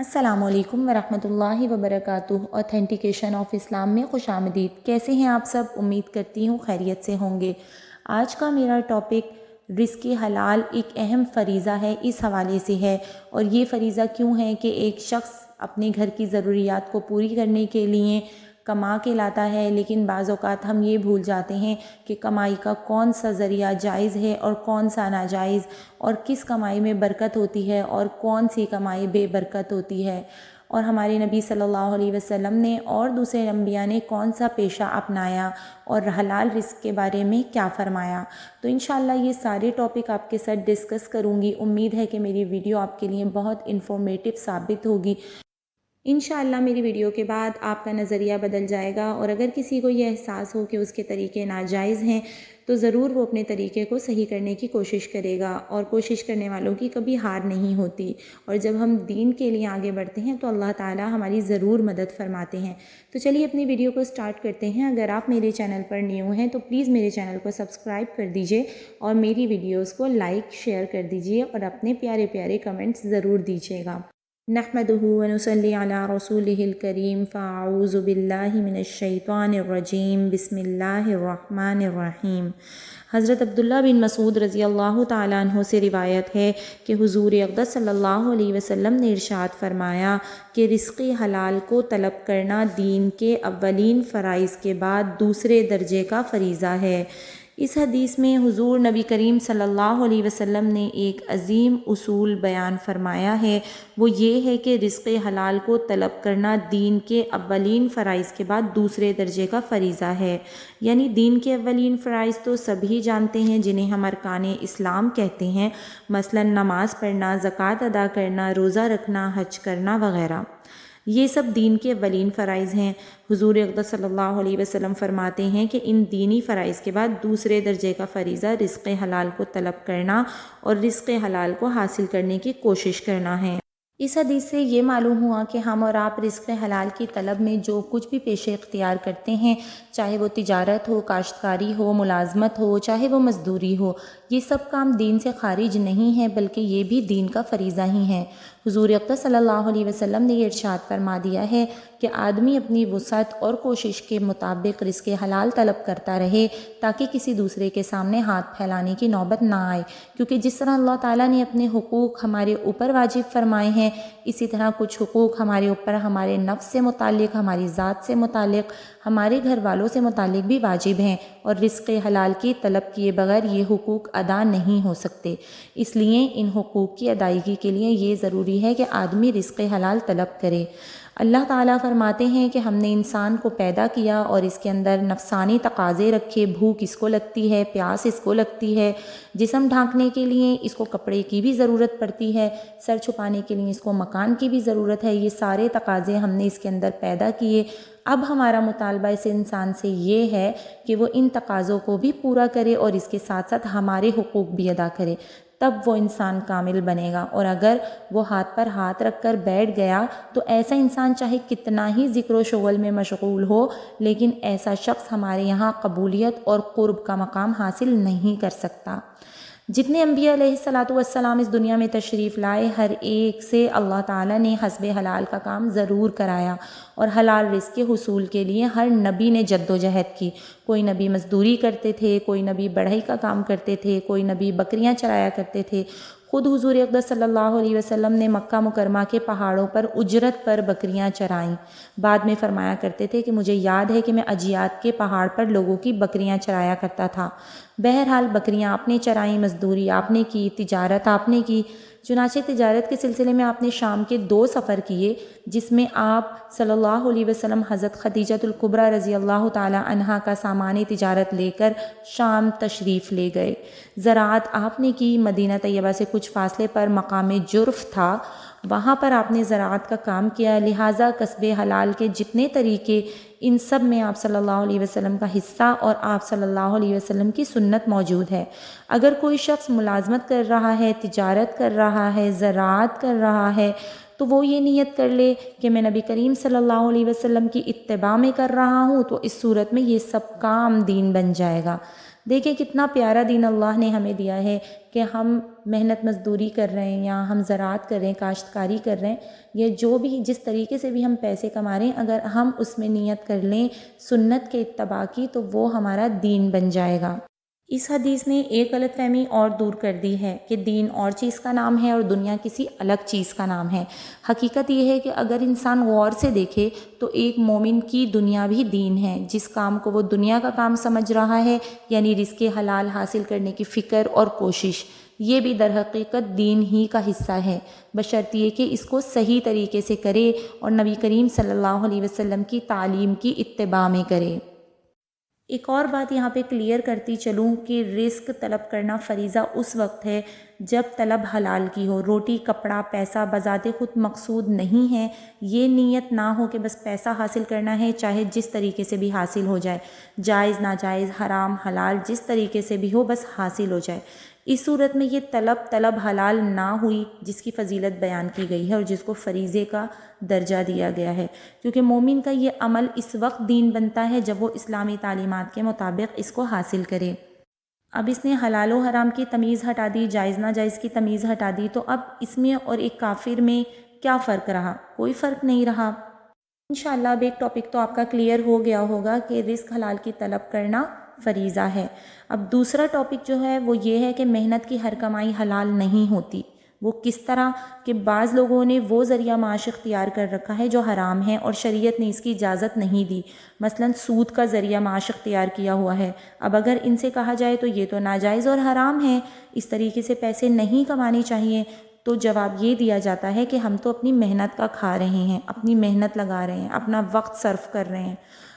السلام علیکم ورحمۃ اللہ وبرکاتہ۔ اوتھینٹیکیشن آف اسلام میں خوش آمدید۔ کیسے ہیں آپ سب؟ امید کرتی ہوں خیریت سے ہوں گے۔ آج کا میرا ٹاپک رزق حلال ایک اہم فریضہ ہے، اس حوالے سے ہے۔ اور یہ فریضہ کیوں ہے کہ ایک شخص اپنے گھر کی ضروریات کو پوری کرنے کے لیے کما کے لاتا ہے، لیکن بعض اوقات ہم یہ بھول جاتے ہیں کہ کمائی کا کون سا ذریعہ جائز ہے اور کون سا ناجائز، اور کس کمائی میں برکت ہوتی ہے اور کون سی کمائی بے برکت ہوتی ہے، اور ہمارے نبی صلی اللہ علیہ وسلم نے اور دوسرے انبیاء نے کون سا پیشہ اپنایا اور حلال رزق کے بارے میں کیا فرمایا۔ تو انشاءاللہ یہ سارے ٹاپک آپ کے ساتھ ڈسکس کروں گی۔ امید ہے کہ میری ویڈیو آپ کے لیے بہت انفارمیٹیو ثابت ہوگی۔ انشاءاللہ میری ویڈیو کے بعد آپ کا نظریہ بدل جائے گا، اور اگر کسی کو یہ احساس ہو کہ اس کے طریقے ناجائز ہیں تو ضرور وہ اپنے طریقے کو صحیح کرنے کی کوشش کرے گا، اور کوشش کرنے والوں کی کبھی ہار نہیں ہوتی۔ اور جب ہم دین کے لیے آگے بڑھتے ہیں تو اللہ تعالی ہماری ضرور مدد فرماتے ہیں۔ تو چلیے اپنی ویڈیو کو سٹارٹ کرتے ہیں۔ اگر آپ میرے چینل پر نیو ہیں تو پلیز میرے چینل کو سبسکرائب کر دیجئے، اور میری ویڈیوز کو لائک شیئر کر دیجئے، اور اپنے پیارے پیارے کمنٹس ضرور دیجئے گا۔ نحمدہ ونصلی علی رسولہ الکریم، فاعوذ باللہ من الشیطان الرجیم، بسم اللہ الرحمن الرحیم۔ حضرت عبداللہ بن مسعود رضی اللہ تعالیٰ عنہ سے روایت ہے کہ حضور اقدس صلی اللہ علیہ وسلم نے ارشاد فرمایا کہ رزق حلال کو طلب کرنا دین کے اولین فرائض کے بعد دوسرے درجے کا فریضہ ہے۔ اس حدیث میں حضور نبی کریم صلی اللہ علیہ وسلم نے ایک عظیم اصول بیان فرمایا ہے، وہ یہ ہے کہ رزق حلال کو طلب کرنا دین کے اولین فرائض کے بعد دوسرے درجے کا فریضہ ہے۔ یعنی دین کے اولین فرائض تو سبھی جانتے ہیں، جنہیں ہم ارکان اسلام کہتے ہیں، مثلا نماز پڑھنا، زکوٰۃ ادا کرنا، روزہ رکھنا، حج کرنا وغیرہ۔ یہ سب دین کے اولین فرائض ہیں۔ حضور اقدس صلی اللہ علیہ وسلم فرماتے ہیں کہ ان دینی فرائض کے بعد دوسرے درجے کا فریضہ رزق حلال کو طلب کرنا اور رزق حلال کو حاصل کرنے کی کوشش کرنا ہے۔ اس حدیث سے یہ معلوم ہوا کہ ہم اور آپ رزق حلال کی طلب میں جو کچھ بھی پیشے اختیار کرتے ہیں، چاہے وہ تجارت ہو، کاشتکاری ہو، ملازمت ہو، چاہے وہ مزدوری ہو، یہ سب کام دین سے خارج نہیں ہیں، بلکہ یہ بھی دین کا فریضہ ہی ہیں۔ حضور اقدس صلی اللہ علیہ وسلم نے یہ ارشاد فرما دیا ہے کہ آدمی اپنی وسعت اور کوشش کے مطابق رزق حلال طلب کرتا رہے، تاکہ کسی دوسرے کے سامنے ہاتھ پھیلانے کی نوبت نہ آئے، کیونکہ جس طرح اللہ تعالیٰ نے اپنے حقوق ہمارے اوپر واجب فرمائے ہیں، اسی طرح کچھ حقوق ہمارے اوپر ہمارے نفس سے متعلق، ہماری ذات سے متعلق، ہمارے گھر والوں سے متعلق بھی واجب ہیں، اور رزق حلال کی طلب کیے بغیر یہ حقوق ادا نہیں ہو سکتے۔ اس لیے ان حقوق کی ادائیگی کے لیے یہ ضروری ہے کہ آدمی رزق حلال طلب کرے۔ اللہ تعالیٰ فرماتے ہیں کہ ہم نے انسان کو پیدا کیا اور اس کے اندر نفسانی تقاضے رکھے، بھوک اس کو لگتی ہے، پیاس اس کو لگتی ہے، جسم ڈھانکنے کے لیے اس کو کپڑے کی بھی ضرورت پڑتی ہے، سر چھپانے کے لیے اس کو مکان کی بھی ضرورت ہے۔ یہ سارے تقاضے ہم نے اس کے اندر پیدا کیے۔ اب ہمارا مطالبہ اس انسان سے یہ ہے کہ وہ ان تقاضوں کو بھی پورا کرے اور اس کے ساتھ ساتھ ہمارے حقوق بھی ادا کرے، تب وہ انسان کامل بنے گا۔ اور اگر وہ ہاتھ پر ہاتھ رکھ کر بیٹھ گیا تو ایسا انسان چاہے کتنا ہی ذکر و شغل میں مشغول ہو، لیکن ایسا شخص ہمارے یہاں قبولیت اور قرب کا مقام حاصل نہیں کر سکتا۔ جتنے انبیاء علیہ الصلاۃ والسلام اس دنیا میں تشریف لائے، ہر ایک سے اللہ تعالیٰ نے حسب حلال کا کام ضرور کرایا، اور حلال رزق کے حصول کے لیے ہر نبی نے جد و جہد کی۔ کوئی نبی مزدوری کرتے تھے، کوئی نبی بڑھئی کا کام کرتے تھے، کوئی نبی بکریاں چرایا کرتے تھے۔ خود حضور اقدس صلی اللہ علیہ وسلم نے مکہ مکرمہ کے پہاڑوں پر اجرت پر بکریاں چرائیں۔ بعد میں فرمایا کرتے تھے کہ مجھے یاد ہے کہ میں اجیات کے پہاڑ پر لوگوں کی بکریاں چرایا کرتا تھا۔ بہرحال بکریاں آپ نے چرائیں، مزدوری آپ نے کی، تجارت آپ نے کی۔ چنانچہ تجارت کے سلسلے میں آپ نے شام کے 2 سفر کیے، جس میں آپ صلی اللہ علیہ وسلم حضرت خدیجہ الکبریٰ رضی اللہ تعالی عنہا کا سامان تجارت لے کر شام تشریف لے گئے۔ زراعت آپ نے کی، مدینہ طیبہ سے کچھ فاصلے پر مقام جرف تھا، وہاں پر آپ نے زراعت کا کام کیا۔ لہٰذا کسب حلال کے جتنے طریقے، ان سب میں آپ صلی اللہ علیہ وسلم کا حصہ اور آپ صلی اللہ علیہ وسلم کی سنت موجود ہے۔ اگر کوئی شخص ملازمت کر رہا ہے، تجارت کر رہا ہے، زراعت کر رہا ہے، تو وہ یہ نیت کر لے کہ میں نبی کریم صلی اللہ علیہ وسلم کی اتباع میں کر رہا ہوں، تو اس صورت میں یہ سب کام دین بن جائے گا۔ دیکھیں کتنا پیارا دین اللہ نے ہمیں دیا ہے کہ ہم محنت مزدوری کر رہے ہیں یا ہم زراعت کر رہے ہیں، کاشتکاری کر رہے ہیں، یہ جو بھی جس طریقے سے بھی ہم پیسے کما رہے ہیں، اگر ہم اس میں نیت کر لیں سنت کے اتباع کی تو وہ ہمارا دین بن جائے گا۔ اس حدیث نے ایک غلط فہمی اور دور کر دی ہے کہ دین اور چیز کا نام ہے اور دنیا کسی الگ چیز کا نام ہے۔ حقیقت یہ ہے کہ اگر انسان غور سے دیکھے تو ایک مومن کی دنیا بھی دین ہے، جس کام کو وہ دنیا کا کام سمجھ رہا ہے، یعنی رزق حلال حاصل کرنے کی فکر اور کوشش، یہ بھی در حقیقت دین ہی کا حصہ ہے، بشرطیہ کہ اس کو صحیح طریقے سے کرے اور نبی کریم صلی اللہ علیہ وسلم کی تعلیم کی اتباع میں کرے۔ ایک اور بات یہاں پہ کلیئر کرتی چلوں کہ رزق طلب کرنا فریضہ اس وقت ہے جب طلب حلال کی ہو۔ روٹی، کپڑا، پیسہ بذات خود مقصود نہیں ہے، یہ نیت نہ ہو کہ بس پیسہ حاصل کرنا ہے چاہے جس طریقے سے بھی حاصل ہو جائے، جائز ناجائز حرام حلال جس طریقے سے بھی ہو بس حاصل ہو جائے۔ اس صورت میں یہ طلب حلال نہ ہوئی جس کی فضیلت بیان کی گئی ہے اور جس کو فریضے کا درجہ دیا گیا ہے، کیونکہ مومن کا یہ عمل اس وقت دین بنتا ہے جب وہ اسلامی تعلیمات کے مطابق اس کو حاصل کرے۔ اب اس نے حلال و حرام کی تمیز ہٹا دی، جائز ناجائز کی تمیز ہٹا دی، تو اب اس میں اور ایک کافر میں کیا فرق رہا؟ کوئی فرق نہیں رہا۔ انشاءاللہ اب ایک ٹاپک تو آپ کا کلیئر ہو گیا ہوگا کہ رزق حلال کی طلب کرنا فریضہ ہے۔ اب دوسرا ٹاپک جو ہے وہ یہ ہے کہ محنت کی ہر کمائی حلال نہیں ہوتی۔ وہ کس طرح کہ بعض لوگوں نے وہ ذریعہ معاش اختیار کر رکھا ہے جو حرام ہے اور شریعت نے اس کی اجازت نہیں دی، مثلا سود کا ذریعہ معاش اختیار کیا ہوا ہے۔ اب اگر ان سے کہا جائے تو یہ تو ناجائز اور حرام ہے، اس طریقے سے پیسے نہیں کمانے چاہیے، تو جواب یہ دیا جاتا ہے کہ ہم تو اپنی محنت کا کھا رہے ہیں، اپنی محنت لگا رہے ہیں، اپنا وقت صرف کر رہے ہیں۔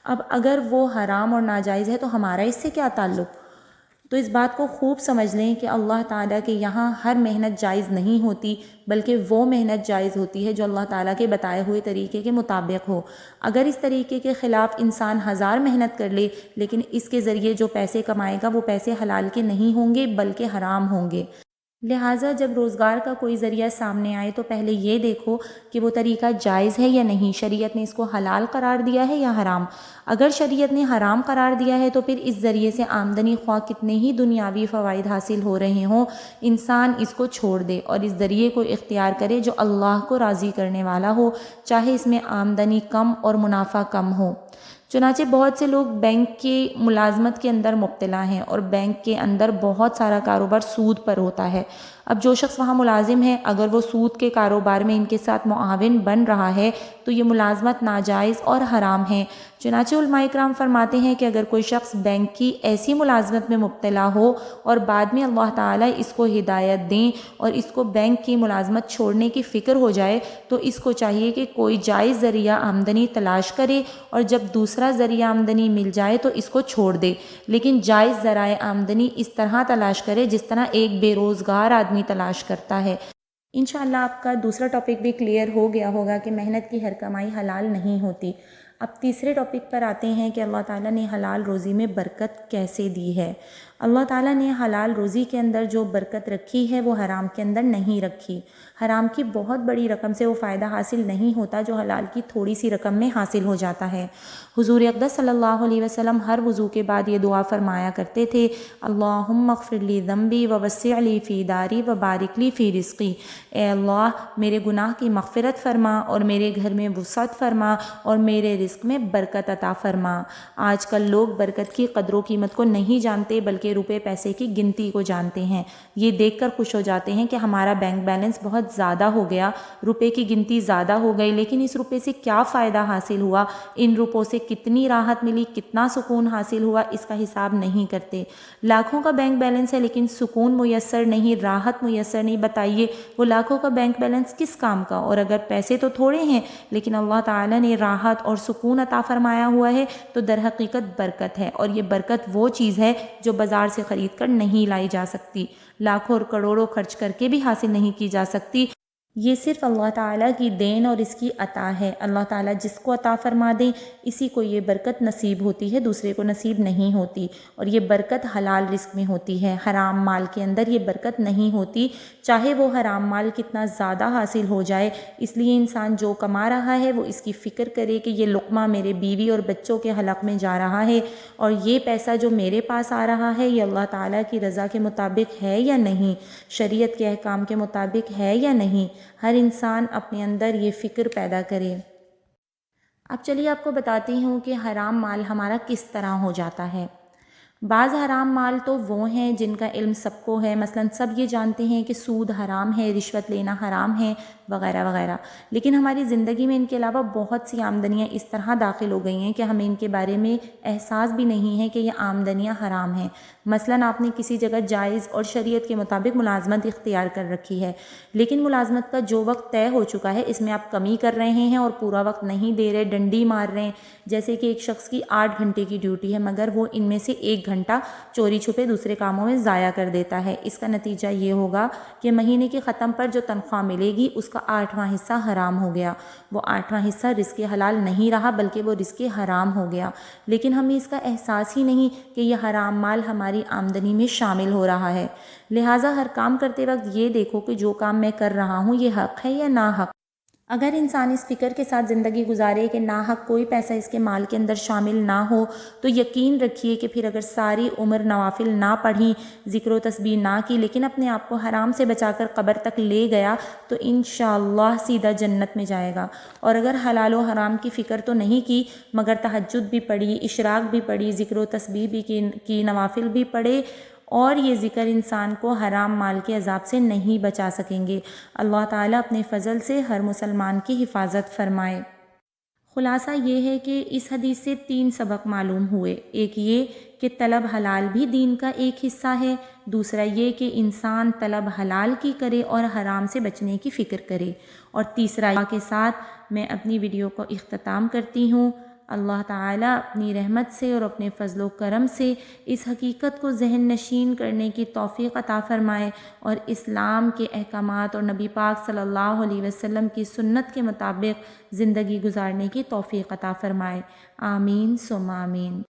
اب اگر وہ حرام اور ناجائز ہے تو ہمارا اس سے کیا تعلق؟ تو اس بات کو خوب سمجھ لیں کہ اللہ تعالیٰ کے یہاں ہر محنت جائز نہیں ہوتی، بلکہ وہ محنت جائز ہوتی ہے جو اللہ تعالیٰ کے بتائے ہوئے طریقے کے مطابق ہو۔ اگر اس طریقے کے خلاف انسان ہزار محنت کر لے لیکن اس کے ذریعے جو پیسے کمائے گا وہ پیسے حلال کے نہیں ہوں گے بلکہ حرام ہوں گے۔ لہٰذا جب روزگار کا کوئی ذریعہ سامنے آئے تو پہلے یہ دیکھو کہ وہ طریقہ جائز ہے یا نہیں، شریعت نے اس کو حلال قرار دیا ہے یا حرام۔ اگر شریعت نے حرام قرار دیا ہے تو پھر اس ذریعے سے آمدنی خواہ کتنے ہی دنیاوی فوائد حاصل ہو رہے ہوں، انسان اس کو چھوڑ دے اور اس ذریعے کو اختیار کرے جو اللہ کو راضی کرنے والا ہو، چاہے اس میں آمدنی کم اور منافع کم ہو۔ چنانچہ بہت سے لوگ بینک کی ملازمت کے اندر مبتلا ہیں اور بینک کے اندر بہت سارا کاروبار سود پر ہوتا ہے۔ اب جو شخص وہاں ملازم ہے اگر وہ سود کے کاروبار میں ان کے ساتھ معاون بن رہا ہے تو یہ ملازمت ناجائز اور حرام ہے۔ چنانچہ علماء کرام فرماتے ہیں کہ اگر کوئی شخص بینک کی ایسی ملازمت میں مبتلا ہو اور بعد میں اللہ تعالیٰ اس کو ہدایت دیں اور اس کو بینک کی ملازمت چھوڑنے کی فکر ہو جائے تو اس کو چاہیے کہ کوئی جائز ذریعہ آمدنی تلاش کرے اور جب دوسرا ذریعہ آمدنی مل جائے تو اس کو چھوڑ دے، لیکن جائز ذرائع آمدنی اس طرح تلاش کرے جس طرح ایک بے روزگار آدمی تلاش کرتا ہے۔ انشاءاللہ آپ کا دوسرا ٹاپک بھی کلیئر ہو گیا ہوگا کہ محنت کی ہر کمائی حلال نہیں ہوتی۔ اب تیسرے ٹاپک پر آتے ہیں کہ اللہ تعالیٰ نے حلال روزی میں برکت کیسے دی ہے۔ اللہ تعالیٰ نے حلال روزی کے اندر جو برکت رکھی ہے وہ حرام کے اندر نہیں رکھی۔ حرام کی بہت بڑی رقم سے وہ فائدہ حاصل نہیں ہوتا جو حلال کی تھوڑی سی رقم میں حاصل ہو جاتا ہے۔ حضور اقدس صلی اللہ علیہ وسلم ہر وضو کے بعد یہ دعا فرمایا کرتے تھے، اللہم اغفر لی ذنبی ووسع لی فی داری وبارک لی فی رزقی۔ اے اللہ میرے گناہ کی مغفرت فرما اور میرے گھر میں وسعت فرما اور میرے رزق میں برکت عطا فرما۔ آج کل لوگ برکت کی قدر و قیمت کو نہیں جانتے بلکہ روپے پیسے کی گنتی کو جانتے ہیں۔ یہ دیکھ کر خوش ہو جاتے ہیں کہ ہمارا بینک بیلنس بہت زیادہ ہو گیا، روپے کی گنتی زیادہ ہو گئی، لیکن اس روپے سے کیا فائدہ حاصل ہوا، ان روپوں سے کتنی راحت ملی، کتنا سکون حاصل ہوا، اس کا حساب نہیں کرتے۔ لاکھوں کا بینک بیلنس ہے لیکن سکون میسر نہیں، راحت میسر نہیں، بتائیے وہ لاکھوں کا بینک بیلنس کس کام کا؟ اور اگر پیسے تو تھوڑے ہیں لیکن اللہ تعالیٰ نے راحت اور سکون عطا فرمایا ہوا ہے تو در حقیقت برکت ہے، اور یہ برکت وہ چیز ہے جو بازار سے خرید کر نہیں لائی جا سکتی، لاکھوں اور کروڑوں خرچ کر کے بھی حاصل نہیں کی جا سکتی۔ یہ صرف اللہ تعالیٰ کی دین اور اس کی عطا ہے۔ اللہ تعالیٰ جس کو عطا فرما دیں اسی کو یہ برکت نصیب ہوتی ہے، دوسرے کو نصیب نہیں ہوتی، اور یہ برکت حلال رزق میں ہوتی ہے، حرام مال کے اندر یہ برکت نہیں ہوتی، چاہے وہ حرام مال کتنا زیادہ حاصل ہو جائے۔ اس لیے انسان جو کما رہا ہے وہ اس کی فکر کرے کہ یہ لقمہ میرے بیوی اور بچوں کے حلق میں جا رہا ہے، اور یہ پیسہ جو میرے پاس آ رہا ہے یہ اللہ تعالیٰ کی رضا کے مطابق ہے یا نہیں، شریعت کے احکام کے مطابق ہے یا نہیں۔ ہر انسان اپنے اندر یہ فکر پیدا کرے۔ اب چلیے آپ کو بتاتی ہوں کہ حرام مال ہمارا کس طرح ہو جاتا ہے۔ بعض حرام مال تو وہ ہیں جن کا علم سب کو ہے، مثلا سب یہ جانتے ہیں کہ سود حرام ہے، رشوت لینا حرام ہے، وغیرہ وغیرہ، لیکن ہماری زندگی میں ان کے علاوہ بہت سی آمدنیاں اس طرح داخل ہو گئی ہیں کہ ہمیں ان کے بارے میں احساس بھی نہیں ہے کہ یہ آمدنیاں حرام ہیں۔ مثلا آپ نے کسی جگہ جائز اور شریعت کے مطابق ملازمت اختیار کر رکھی ہے، لیکن ملازمت کا جو وقت طے ہو چکا ہے اس میں آپ کمی کر رہے ہیں اور پورا وقت نہیں دے رہے، ڈنڈی مار رہے ہیں۔ جیسے کہ ایک شخص کی 8 گھنٹے کی ڈیوٹی ہے مگر وہ ان میں سے 1 گھنٹہ چوری چھپے دوسرے کاموں میں ضائع کر دیتا ہے، اس کا نتیجہ یہ ہوگا کہ مہینے کے ختم پر جو تنخواہ ملے گی اس کا 8واں حصہ حرام ہو گیا۔ وہ 8واں حصہ رزق حلال نہیں رہا بلکہ وہ رزق حرام ہو گیا، لیکن ہمیں اس کا احساس ہی نہیں کہ یہ حرام مال ہماری آمدنی میں شامل ہو رہا ہے۔ لہٰذا ہر کام کرتے وقت یہ دیکھو کہ جو کام میں کر رہا ہوں یہ حق ہے یا ناحق۔ اگر انسان اس فکر کے ساتھ زندگی گزارے کہ ناحق کوئی پیسہ اس کے مال کے اندر شامل نہ ہو، تو یقین رکھیے کہ پھر اگر ساری عمر نوافل نہ پڑھی، ذکر و تسبیح نہ کی، لیکن اپنے آپ کو حرام سے بچا کر قبر تک لے گیا تو انشاءاللہ سیدھا جنت میں جائے گا۔ اور اگر حلال و حرام کی فکر تو نہیں کی مگر تہجد بھی پڑھی، اشراق بھی پڑھی، ذکر و تسبیح بھی کی، نوافل بھی پڑھے، اور یہ ذکر انسان کو حرام مال کے عذاب سے نہیں بچا سکیں گے۔ اللہ تعالیٰ اپنے فضل سے ہر مسلمان کی حفاظت فرمائے۔ خلاصہ یہ ہے کہ اس حدیث سے 3 سبق معلوم ہوئے۔ ایک یہ کہ طلب حلال بھی دین کا ایک حصہ ہے، دوسرا یہ کہ انسان طلب حلال کی کرے اور حرام سے بچنے کی فکر کرے، اور تیسرا کے ساتھ میں اپنی ویڈیو کو اختتام کرتی ہوں۔ اللہ تعالیٰ اپنی رحمت سے اور اپنے فضل و کرم سے اس حقیقت کو ذہن نشین کرنے کی توفیق عطا فرمائے اور اسلام کے احکامات اور نبی پاک صلی اللہ علیہ وسلم کی سنت کے مطابق زندگی گزارنے کی توفیق عطا فرمائے۔ آمین ثم آمین۔